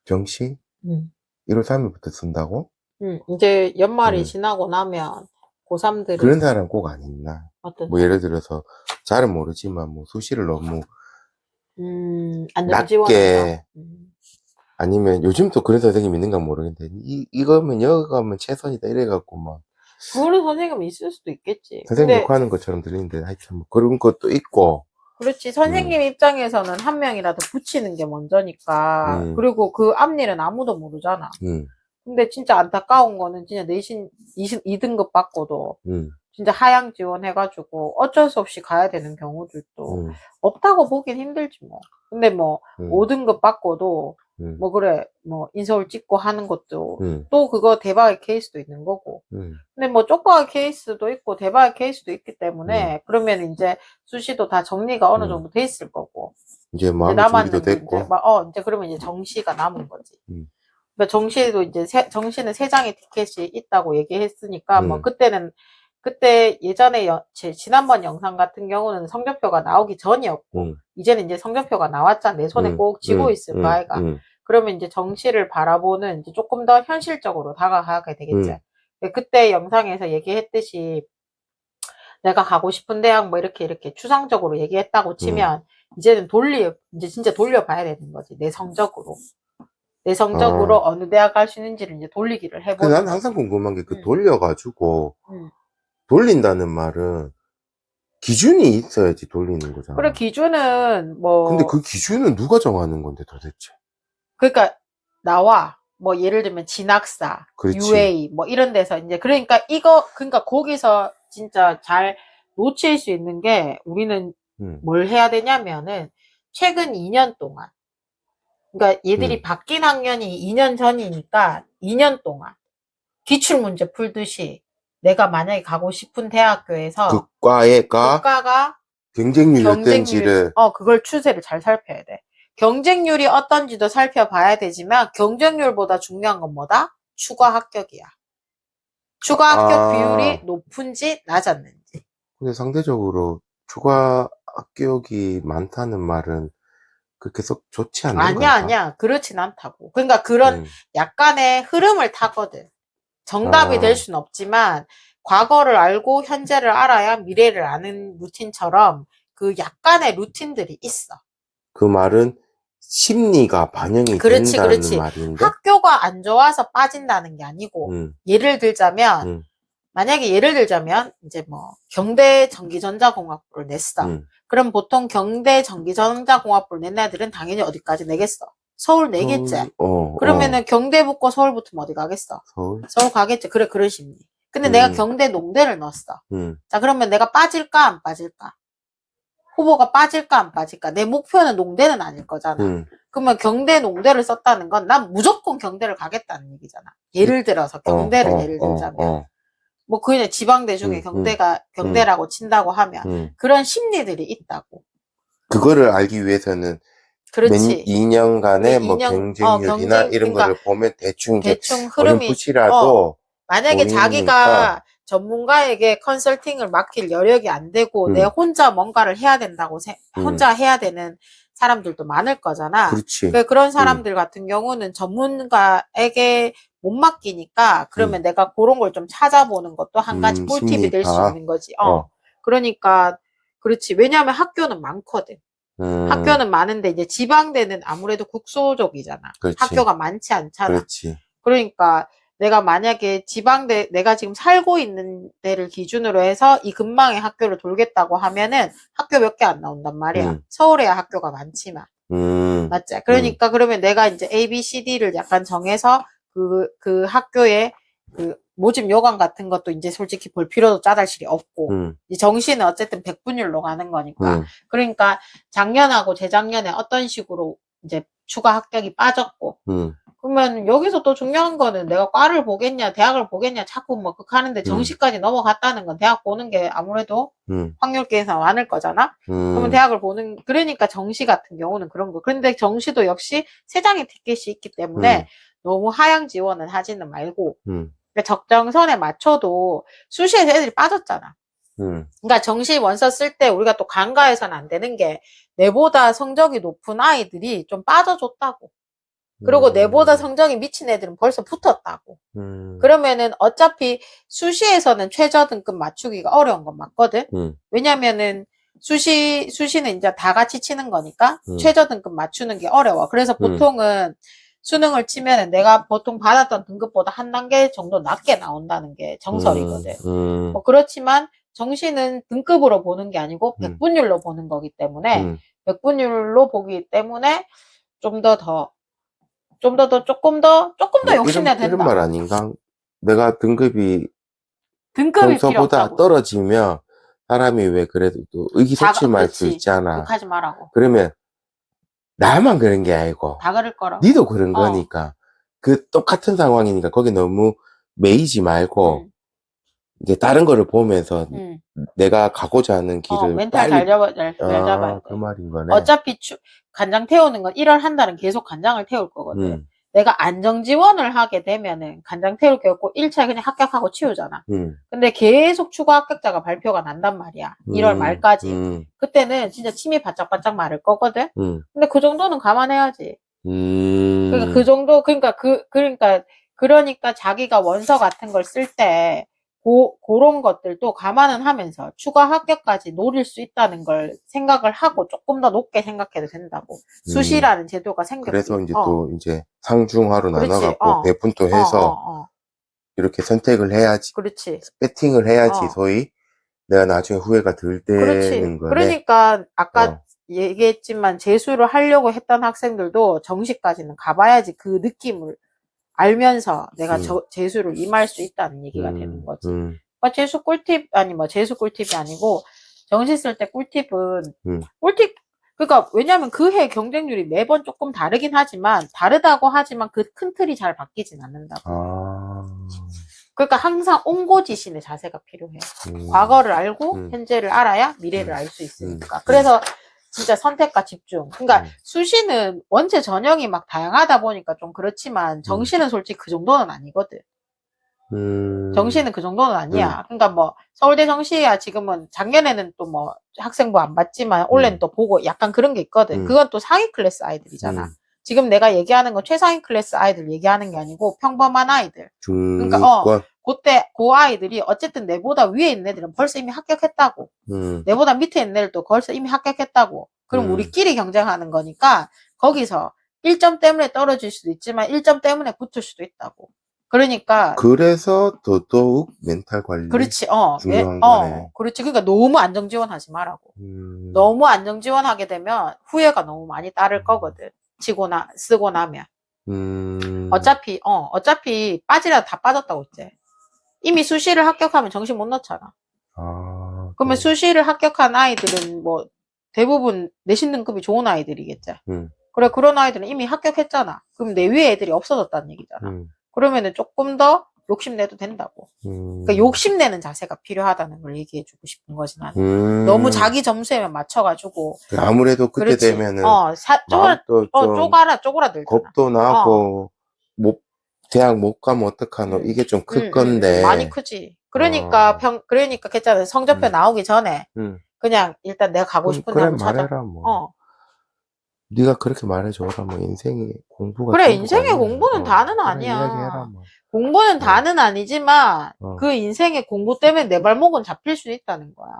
정시? 응. 1월 3일부터 쓴다고? 응. 이제 연말이 응. 지나고 나면 고3들은 그런 사람 꼭 안 있나? 어떤 뭐 사람? 예를 들어서 잘은 모르지만 뭐 수시를 너무 안정 지원해서. 낮게 아니면 요즘 또 그런 선생님 있는가 모르겠는데 이거면 여기 가면 최선이다 이래갖고 막 그런 선생님이 있을 수도 있겠지. 선생님 근데 욕하는 것처럼 들리는데 하여튼 뭐 그런 것도 있고 그렇지. 음, 선생님 입장에서는 한 명이라도 붙이는 게 먼저니까. 음, 그리고 그 앞일은 아무도 모르잖아. 음, 근데 진짜 안타까운 거는 진짜 내신 2등급 받고도 음, 진짜 하향 지원해가지고 어쩔 수 없이 가야 되는 경우들도 음, 없다고 보긴 힘들지 뭐. 근데 뭐 음, 5등급 받고도 음, 뭐 그래 뭐 인서울 찍고 하는 것도 음, 또 그거 대박의 케이스도 있는 거고. 음, 근데 뭐 쪽박의 케이스도 있고 대박의 케이스도 있기 음, 때문에 그러면 이제 수시도 다 정리가 어느 음. 정도 돼 있을 거고. 이제 이제 마음의 준비도 남았는 게 이제 됐고 막 이제 그러면 이제 정시가 남은 거지. 음, 그러니까 정시에도 이제 정시는 세 장의 티켓이 있다고 얘기했으니까 뭐 음, 그때는 그때 예전에 제 지난번 영상 같은 경우는 성적표가 나오기 전이었고 음, 이제는 이제 성적표가 나왔잖아. 내 손에 꼭 쥐고 있을 거 아이가. 그러면 이제 정시를 바라보는 이제 조금 더 현실적으로 다가가게 되겠지. 그때 영상에서 얘기했듯이 내가 가고 싶은 대학 뭐 이렇게 추상적으로 얘기했다고 치면 이제는 이제 진짜 돌려봐야 되는 거지. 내 성적으로. 내 성적으로 아, 어느 대학 갈 수 있는지를 이제 돌리기를 근데 해보는 난 항상 거지. 궁금한 게 그 응, 돌려가지고 응. 돌린다는 말은 기준이 있어야지 돌리는 그래, 거잖아. 기준은 근데 뭐, 그 기준은 누가 정하는 건데 도대체? 그러니까 나와. 뭐 예를 들면 진학사, 그렇지. UA 뭐 이런 데서 이제 그러니까 거기서 진짜 잘 놓칠 수 있는 게 우리는 응, 뭘 해야 되냐면은 최근 2년 동안 그러니까 얘들이 응. 바뀐 학년이 2년 전이니까 2년 동안 기출문제 풀듯이 내가 만약에 가고 싶은 대학교에서 그과가 그과가 경쟁률이 경쟁률, 어떤지를, 그걸 추세를 잘 살펴야 돼. 경쟁률이 어떤지도 살펴봐야 되지만 경쟁률보다 중요한 건 뭐다? 추가 합격이야. 추가 합격 비율이 아, 높은지 낮았는지. 근데 상대적으로 추가 합격이 많다는 말은 그렇게 썩 좋지 않는 아니야, 건가? 아니야. 그렇진 않다고. 그러니까 그런 응. 약간의 흐름을 타거든. 정답이 될 아, 수는 없지만 과거를 알고 현재를 알아야 미래를 아는 루틴처럼 그 약간의 루틴들이 있어. 그 말은 심리가 반영이 그렇지, 된다는 그렇지. 말인데? 학교가 안 좋아서 빠진다는 게 아니고, 응, 예를 들자면, 응, 만약에 예를 들자면, 이제 뭐, 경대 전기전자공학부를 냈어. 응. 그럼 보통 경대 전기전자공학부를 낸 애들은 당연히 어디까지 내겠어? 서울 내겠지? 서울, 그러면은 경대 붙고 서울 붙으면 어디 가겠어? 서울? 서울 가겠지? 그래, 그런 심리. 근데 내가 응, 경대 농대를 넣었어. 응, 자, 그러면 내가 빠질까, 안 빠질까? 후보가 빠질까 안 빠질까? 내 목표는 농대는 아닐 거잖아. 응. 그러면 경대 농대를 썼다는 건 난 무조건 경대를 가겠다는 얘기잖아. 이, 예를 들어서 경대를 예를 들자면 어, 뭐 그냥 지방대 중에 응, 응, 응, 경대라고 친다고 하면 응. 그런 심리들이 있다고. 그거를 알기 위해서는 몇 그렇지. 2년간의 뭐 인형 경쟁률이나 경쟁 이런 그러니까 거를 보면 대충 이제 대충 흐름이 어렴풋이라도 만약에 보이니까, 자기가 전문가에게 컨설팅을 맡길 여력이 안 되고 내 응, 혼자 뭔가를 해야 된다고 응, 혼자 해야 되는 사람들도 많을 거잖아. 그렇지. 그런 응, 사람들 같은 경우는 전문가에게 못 맡기니까 응, 그러면 내가 그런 걸 좀 찾아보는 것도 한 가지 꿀팁이 될 수 심리파, 있는 거지. 어, 그러니까 그렇지. 왜냐하면 학교는 많거든. 음, 학교는 많은데 이제 지방대는 아무래도 국소적이잖아. 그렇지, 학교가 많지 않잖아. 그렇지. 그러니까 내가 만약에 내가 지금 살고 있는 데를 기준으로 해서 이 근방의 학교를 돌겠다고 하면은 학교 몇 개 안 나온단 말이야. 응, 서울에야 학교가 많지만. 응, 맞지? 응, 그러니까 그러면 내가 이제 A, B, C, D를 약간 정해서 그 학교에 그 모집 요강 같은 것도 이제 솔직히 볼 필요도 짜잘실이 없고. 응, 이 정시는 어쨌든 백분율로 가는 거니까. 응, 그러니까 작년하고 재작년에 어떤 식으로 이제 추가 합격이 빠졌고. 응, 그러면 여기서 또 중요한 거는 내가 과를 보겠냐, 대학을 보겠냐, 자꾸 뭐 극하는데 응, 정시까지 넘어갔다는 건 대학 보는 게 아무래도 응, 확률 계산 많을 거잖아? 그러면 응, 대학을 그러니까 정시 같은 경우는 그런 거. 그런데 정시도 역시 세 장의 티켓이 있기 때문에 응, 너무 하향 지원은 하지는 말고, 응, 그러니까 적정선에 맞춰도 수시에서 애들이 빠졌잖아. 응, 그러니까 정시 원서 쓸 때 우리가 또 간과해서는 안 되는 게 내보다 성적이 높은 아이들이 좀 빠져줬다고. 그리고 내보다 성적이 미친 애들은 벌써 붙었다고. 그러면은 어차피 수시에서는 최저 등급 맞추기가 어려운 건 맞거든. 왜냐면은 수시는 이제 다 같이 치는 거니까 최저 등급 맞추는 게 어려워. 그래서 보통은 수능을 치면은 내가 보통 받았던 등급보다 한 단계 정도 낮게 나온다는 게 정설이거든. 뭐 그렇지만 정시는 등급으로 보는 게 아니고 백분율로 보는 거기 때문에 백분율로 보기 때문에 조금 더 조금 더 뭐 욕심내야 된다. 이런 말 아닌가? 내가 등급이 필요 평소보다 없다고. 떨어지면 사람이 왜 그래도 또 의기소침할 수 그렇지. 있잖아. 욕하지 말라고. 그러면 나만 그런 게 아니고 다 그럴 거라고. 니도 그런 거니까 그 똑같은 상황이니까 거기 너무 매이지 말고 이제 다른 거를 보면서 내가 가고자 하는 길을 멘탈 빨리 잘 잡아야 돼. 그 말인 거네. 어차피 간장 태우는 건 1월 한 달은 계속 간장을 태울 거거든. 내가 안정 지원을 하게 되면은 간장 태울 게 없고 1차에 그냥 합격하고 치우잖아. 근데 계속 추가 합격자가 발표가 난단 말이야. 1월 말까지. 그때는 진짜 침이 바짝바짝 마를 거거든. 근데 그 정도는 감안해야지. 그러니까 그 정도 그러니까 자기가 원서 같은 걸 쓸 때 그런 것들도 감안은 하면서 추가 합격까지 노릴 수 있다는 걸 생각을 하고 조금 더 높게 생각해도 된다고. 수시라는 제도가 생겼기. 그래서 이제 또 이제 상중하로 그렇지. 나눠갖고 배분도 해서 이렇게 선택을 해야지. 그렇지. 배팅을 해야지 소위 내가 나중에 후회가 덜 되는 거네. 그러니까 아까 얘기했지만 재수를 하려고 했던 학생들도 정시까지는 가봐야지 그 느낌을 알면서 내가 재수를 임할 수 있다는 얘기가 되는 거지. 재수 꿀팁이 아니고 정시 쓸 때 꿀팁은 그러니까 왜냐하면 그 해 경쟁률이 매번 조금 다르긴 하지만 다르다고 하지만 그 큰 틀이 잘 바뀌진 않는다고. 그러니까 항상 옹고지신의 자세가 필요해. 과거를 알고 현재를 알아야 미래를 알 수 있으니까. 그래서 진짜 선택과 집중. 그러니까 수시는 원체 전형이 막 다양하다 보니까 좀 그렇지만 정시는 솔직히 그 정도는 아니거든. 정시는 그 정도는 아니야. 그러니까 뭐 서울대 정시야 지금은 작년에는 또 뭐 학생부 안 받지만 올해는 또 보고 약간 그런 게 있거든. 그건 또 상위 클래스 아이들이잖아. 지금 내가 얘기하는 건 최상위 클래스 아이들 얘기하는 게 아니고 평범한 아이들. 그러니까 그때 그 아이들이 어쨌든 내보다 위에 있는 애들은 벌써 이미 합격했다고. 내보다 밑에 있는 애들도 벌써 이미 합격했다고. 그럼 우리끼리 경쟁하는 거니까 거기서 1점 때문에 떨어질 수도 있지만 1점 때문에 붙을 수도 있다고. 그러니까 그래서 더더욱 멘탈 관리 그렇지. 중요한 거네. 그렇지. 그러니까 너무 안정 지원하지 말라고. 너무 안정 지원하게 되면 후회가 너무 많이 따를 거거든. 쓰고 나면. 어차피 빠지라도 다 빠졌다고 이제. 이미 수시를 합격하면 정시 못 넣잖아. 그러면 수시를 합격한 아이들은 뭐 대부분 내신 등급이 좋은 아이들이겠지. 그래, 그런 아이들은 이미 합격했잖아. 그럼 내 위에 애들이 없어졌다는 얘기잖아. 그러면은 조금 더 욕심내도 된다고. 그러니까 욕심내는 자세가 필요하다는 걸 얘기해주고 싶은 거지, 나는. 너무 자기 점수에만 맞춰가지고. 아무래도 그때 되면은. 쪼그라들잖아. 겁도 나고, 대학 못 가면 어떡하노. 이게 좀 클 건데. 많이 크지. 그러니까 괜찮아. 성적표 나오기 전에. 그냥 일단 내가 가고 싶은 데 한번 찾아. 말해라, 뭐. 네가 그렇게 말해줘라. 뭐 인생의 공부가. 그래, 인생의 공부는 다는 아니야. 이야기해라, 뭐. 공부는 다는 아니지만 그 인생의 공부 때문에 내 발목은 잡힐 수 있다는 거야.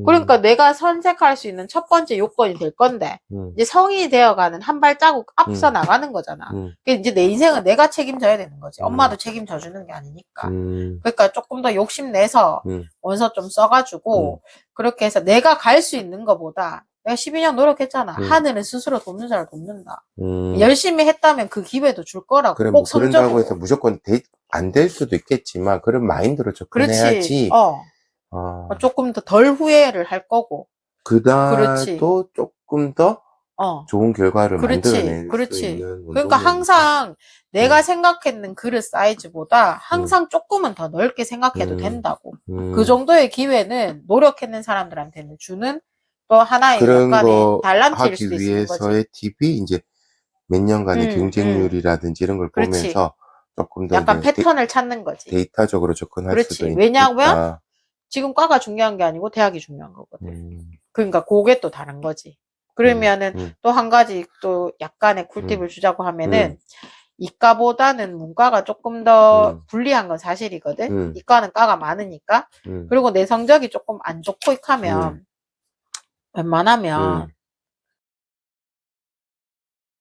그러니까 내가 선택할 수 있는 첫 번째 요건이 될 건데 이제 성인이 되어가는 한 발자국 앞서 나가는 거잖아. 이제 내 인생은 내가 책임져야 되는 거지. 엄마도 책임져 주는 게 아니니까. 그러니까 조금 더 욕심내서 원서 좀 써가지고 그렇게 해서 내가 갈 수 있는 것보다 내가 12년 노력했잖아. 하늘은 스스로 돕는 자를 돕는다. 열심히 했다면 그 기회도 줄 거라고. 그래, 꼭 뭐 그런다고 해서 무조건 안 될 수도 있겠지만 그런 마인드로 접근해야지. 조금 더 덜 후회를 할 거고. 그날도 조금 더 좋은 결과를 만들어낼 수 있는. 그러니까 항상 내가 생각했는 그릇 사이즈보다 항상 조금은 더 넓게 생각해도 된다고. 그 정도의 기회는 노력했는 사람들한테는 주는 또 하나의 그런 거 달란트일 수도 하기 있는 거지. 위해서의 팁이 이제 몇 년간의 경쟁률이라든지 이런 걸 보면서 조금 더 약간 패턴을 찾는 거지. 데이터적으로 접근할 수도 있다. 왜냐하면 지금 과가 중요한 게 아니고 대학이 중요한 거거든. 그러니까 그게 또 다른 거지. 그러면은 또 한 가지 또 약간의 꿀팁을 주자고 하면은 이과보다는 문과가 조금 더 불리한 건 사실이거든. 이과는 과가 많으니까. 그리고 내 성적이 조금 안 좋고 하면 웬만하면